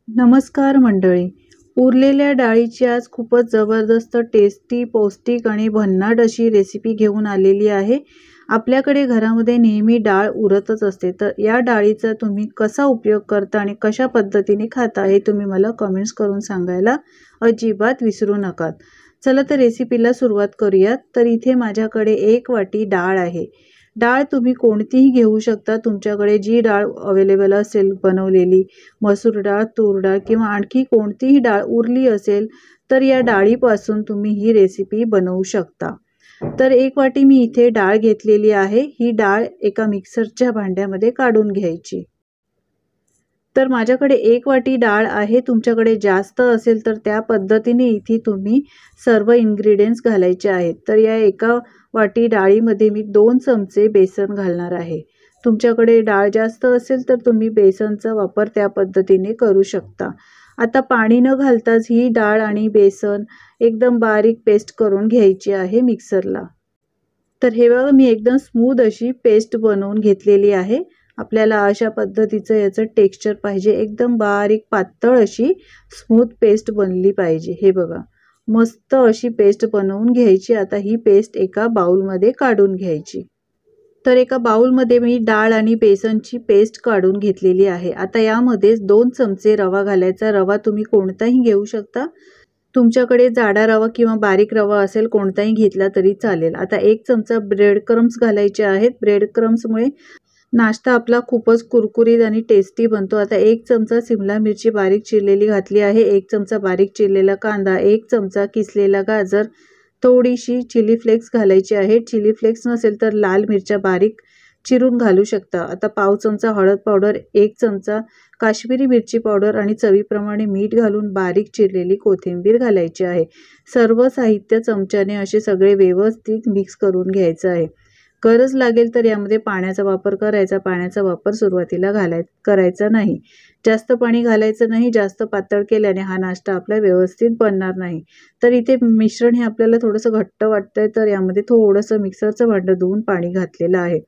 नमस्कार मंडळी. उरलेल्या डाळीची आज खूपच जबरदस्त टेस्टी, पौष्टिक आणि भन्नाट अशी रेसिपी घेऊन आलेली आहे. आपल्याकडे घरामध्ये नेहमी डाळ उरतच असते, तर या डाळीचा तुम्ही कसा उपयोग करता आणि कशा पद्धतीने खाता हे तुम्ही मला कमेंट्स करून सांगायला अजिबात विसरू नका. चला तर रेसिपीला सुरुवात करूयात. तर इथे माझ्याकडे 1 वाटी डाळ आहे. डाळ तुम्ही कोणतीही घेऊ शकता. तुमच्याकडे जी डाळ अवेलेबल असेल बनवलेली, मसूर डाळ, तूर डाळ किंवा आणखी कोणतीही डाळ उरली असेल तर या डाळीपासून तुम्ही ही रेसिपी बनवू शकता. तर 1 वाटी मी इथे डाळ घेतलेली आहे. ही डाळ एका मिक्सरच्या भांड्यामध्ये काढून घ्यायची. तर माझ्याकडे 1 वाटी डाळ आहे. तुमच्याकडे जास्त असेल तर त्या पद्धतीने इथे तुम्ही सर्व इन्ग्रीडियंट्स घालायचे आहेत. तर या एका वाटी डाळीमध्ये मी 2 चमचे बेसन घालणार आहे. तुमच्याकडे डाळ जास्त असेल तर तुम्ही बेसनचा वापर त्या पद्धतीने करू शकता. आता पाणी न घालताच ही डाळ आणि बेसन एकदम बारीक पेस्ट करून घ्यायची आहे मिक्सरला. तर हे बघा मी एकदम स्मूथ अशी पेस्ट बनवून घेतलेली आहे. आपल्याला अशा पद्धतीचं याचं टेक्स्चर पाहिजे. एकदम बारीक पातळ अशी स्मूथ पेस्ट बनली पाहिजे. हे बघा मस्त अशी पेस्ट बनवून घ्यायची. आता ही पेस्ट एका बाउलमध्ये काढून घ्यायची. तर एका बाउलमध्ये मी डाळ आणि बेसनची पेस्ट काढून घेतलेली आहे. आता यामध्ये 2 चमचे रवा घालायचा. रवा तुम्ही कोणताही घेऊ शकता. तुमच्याकडे जाडा रवा किंवा बारीक रवा असेल कोणताही घेतला तरी चालेल. आता 1 चमचा ब्रेड क्रम्स घालायचे आहेत. ब्रेड क्रम्समुळे नाश्ता आपला खूपच कुरकुरीत आणि टेस्टी बनतो. आता 1 चमचा सिमला मिरची बारीक चिरलेली घातली आहे. 1 चमचा बारीक चिरलेला कांदा, 1 चमचा किसलेला गाजर, थोडीशी चिली फ्लेक्स घालायची आहे. चिली फ्लेक्स नसेल तर लाल मिरच्या बारीक चिरून घालू शकता. आता पाव चमचा हळद पावडर, 1 चमचा काश्मीरी मिरची पावडर आणि चवीप्रमाणे मीठ घालून बारीक चिरलेली कोथिंबीर घालायची आहे. सर्व साहित्य चमच्याने असे सगळे व्यवस्थित मिक्स करून घ्यायचं आहे. गरज लागेल तर यामध्ये पाण्याचा वापर करायचा. पाण्याचा वापर सुरुवातीला करायचा नाही. जास्त पाणी घालायचं नाही. जास्त पातळ केल्याने हा नाश्ता आपला व्यवस्थित बनणार नाही. तर इथे मिश्रण हे आपल्याला थोडंसं घट्ट वाटतंय तर यामध्ये थोडंसं मिक्सरचं भांडं धुवून पाणी घातलेलं आहे.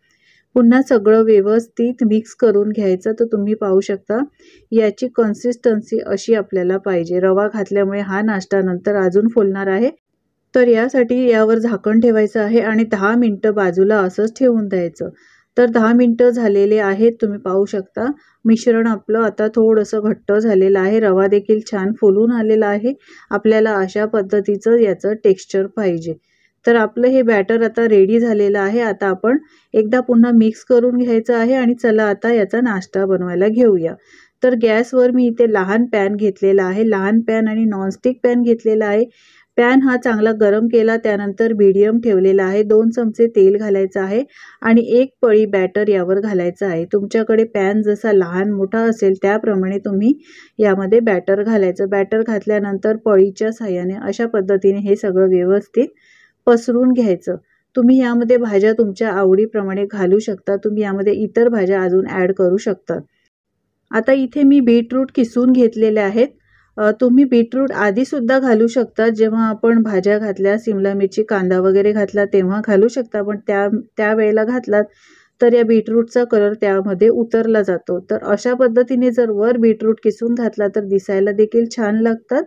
पुन्हा सगळं व्यवस्थित मिक्स करून घ्यायचं. तर तुम्ही पाहू शकता याची कन्सिस्टन्सी अशी आपल्याला पाहिजे. रवा घातल्यामुळे हा नाश्ता नंतर अजून फुलणार आहे. तर यासाठी यावर झाकण ठेवायचं आहे आणि 10 मिनिटं बाजूला असंच ठेवून द्यायचं. तर 10 मिनिटं झालेले आहेत. तुम्ही पाहू शकता मिश्रण आपलं आता थोडंसं घट्ट झालेलं आहे. रवा देखील छान फुलून आलेला आहे. आपल्याला अशा पद्धतीचं याचं टेक्स्चर पाहिजे. तर आपलं हे बॅटर आता रेडी झालेलं आहे. आता आपण एकदा पुन्हा मिक्स करून घ्यायचं आहे आणि चला आता याचा नाश्ता बनवायला घेऊया. तर गॅसवर मी इथे लहान पॅन घेतलेला आहे. लहान पॅन आणि नॉनस्टिक पॅन घेतलेला आहे. पॅन हा चांगला गरम केला त्यानंतर मीडियम ठेवलेला आहे. 2 चमचे तेल घालायचं आहे आणि 1 पळी बॅटर यावर घालायचं आहे. तुमच्याकडे पॅन जसा लहान मोठा असेल त्याप्रमाणे तुम्ही यामध्ये बॅटर घालायचं. बॅटर घातल्यानंतर पळीच्या साहाय्याने अशा पद्धतीने हे सगळं व्यवस्थित पसरून घ्यायचं. तुम्ही यामध्ये भाज्या तुमच्या आवडीप्रमाणे घालू शकता. तुम्ही यामध्ये इतर भाज्या अजून ॲड करू शकता. आता इथे मी बीटरूट किसून घेतलेले आहेत. तुम्ही बीटरूट आधीसुद्धा घालू शकता. जेव्हा आपण भाज्या घातल्या, सिमला मिरची, कांदा वगैरे घातला तेव्हा घालू शकता. पण त्यावेळेला घातलात तर या बीटरूटचा कलर त्यामध्ये उतरला जातो. तर अशा पद्धतीने जर वर बीटरूट किसून घातला तर दिसायला देखील छान लागतात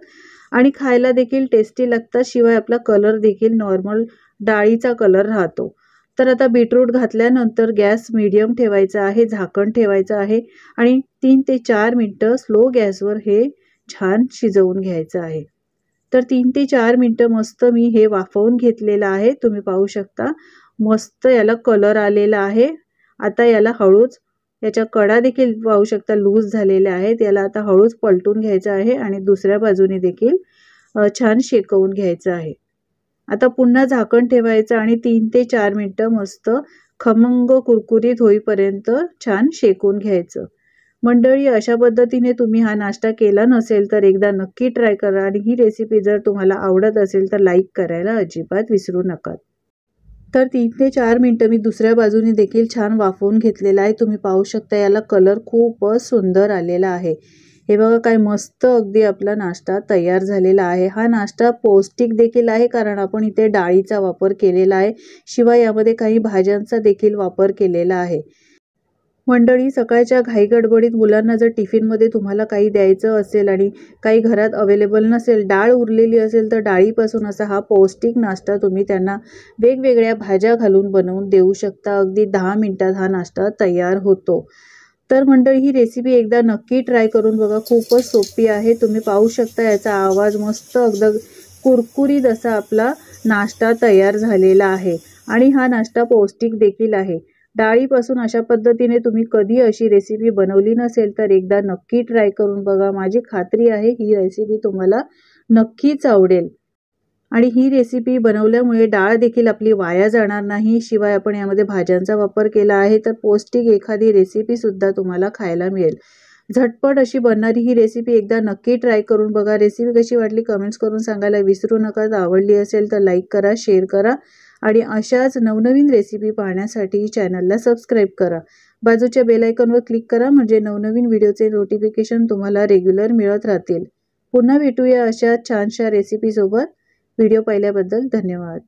आणि खायला देखील टेस्टी लागतात. शिवाय आपला कलर देखील नॉर्मल डाळीचा कलर राहतो. तर आता बीटरूट घातल्यानंतर गॅस मीडियम ठेवायचा आहे. झाकण ठेवायचं आहे आणि 3 ते 4 मिनिटं स्लो गॅसवर हे छान शिजवून घ्यायचं आहे. तर 3 ते 4 मिनिटं मस्त मी हे वाफवून घेतलेलं आहे. तुम्ही पाहू शकता मस्त याला कलर आलेला आहे. आता याला हळूच याच्या कडा देखील पाहू शकता लूज झालेल्या आहेत. याला आता हळूच पलटून घ्यायचं आहे आणि दुसऱ्या बाजूने देखील छान शेकवून घ्यायचं आहे. आता पुन्हा झाकण ठेवायचं आणि 3 ते 4 मिनिटं मस्त खमंग कुरकुरीत होईपर्यंत छान शेकून घ्यायचं. मंडळी अशा पद्धतीने तुम्ही हा नाश्ता केला नसेल तर एकदा नक्की ट्राय करा आणि ही रेसिपी जर तुम्हाला आवडत असेल तर लाईक करायला अजिबात विसरू नका. तर 3 ते 4 मिनिटं मी दुसऱ्या बाजूने देखील छान वाफवून घेतलेला आहे. तुम्ही पाहू शकता याला कलर खूपच सुंदर आलेला आहे. हे बघा काय मस्त अगदी आपला नाश्ता तयार झालेला आहे. हा नाश्ता पौष्टिक देखील आहे कारण आपण इथे डाळीचा वापर केलेला आहे. शिवाय यामध्ये काही भाज्यांचा देखील वापर केलेला आहे. मंडळी, सकाळच्या घाईगडबडीत मुलांना जर टिफिनमध्ये तुम्हाला काही द्यायचं असेल आणि काही घरात अवेलेबल नसेल, डाळ उरलेली असेल, तर डाळीपासून असा हा पौष्टिक नाश्ता तुम्ही त्यांना वेगवेगळ्या भाज्या घालून बनवून देऊ शकता. अगदी 10 मिनिटात हा नाश्ता तयार होतो. तर मंडळी, ही रेसिपी एकदा नक्की ट्राय करून बघा. खूपच सोपी आहे. तुम्ही पाहू शकता याचा आवाज मस्त अगदी कुरकुरीत असा आपला नाश्ता तयार झालेला आहे आणि हा नाश्ता पौष्टिक देखील आहे. डाळीपासून अशा पद्धतीने तुम्ही कधी अशी रेसिपी बनवली नसेल तर एकदा नक्की ट्राय करून बघा. माझी खात्री आहे ही रेसिपी तुम्हाला नक्कीच आवडेल. आणि ही रेसिपी बनवल्यामुळे डाळ देखील आपली वाया जाणार नाही. शिवाय आपण यामध्ये भाज्यांचा वापर केला आहे, तर पौष्टिक एखादी रेसिपीसुद्धा तुम्हाला खायला मिळेल. झटपट अशी बनणारी ही रेसिपी एकदा नक्की ट्राय करून बघा. रेसिपी कशी वाटली कमेंट्स करून सांगायला विसरू नका. आवडली असेल तर लाईक करा, शेअर करा आणि अशाच नवनवीन रेसिपी पाहण्यासाठी चॅनलला सबस्क्राईब करा. बाजूच्या बेल आयकॉनवर क्लिक करा म्हणजे नवनवीन व्हिडिओचे नोटिफिकेशन तुम्हाला रेग्युलर मिळत राहतील. पुन्हा भेटूया अशा छानशा रेसिपीसोबत. व्हिडिओ पाहिल्याबद्दल धन्यवाद.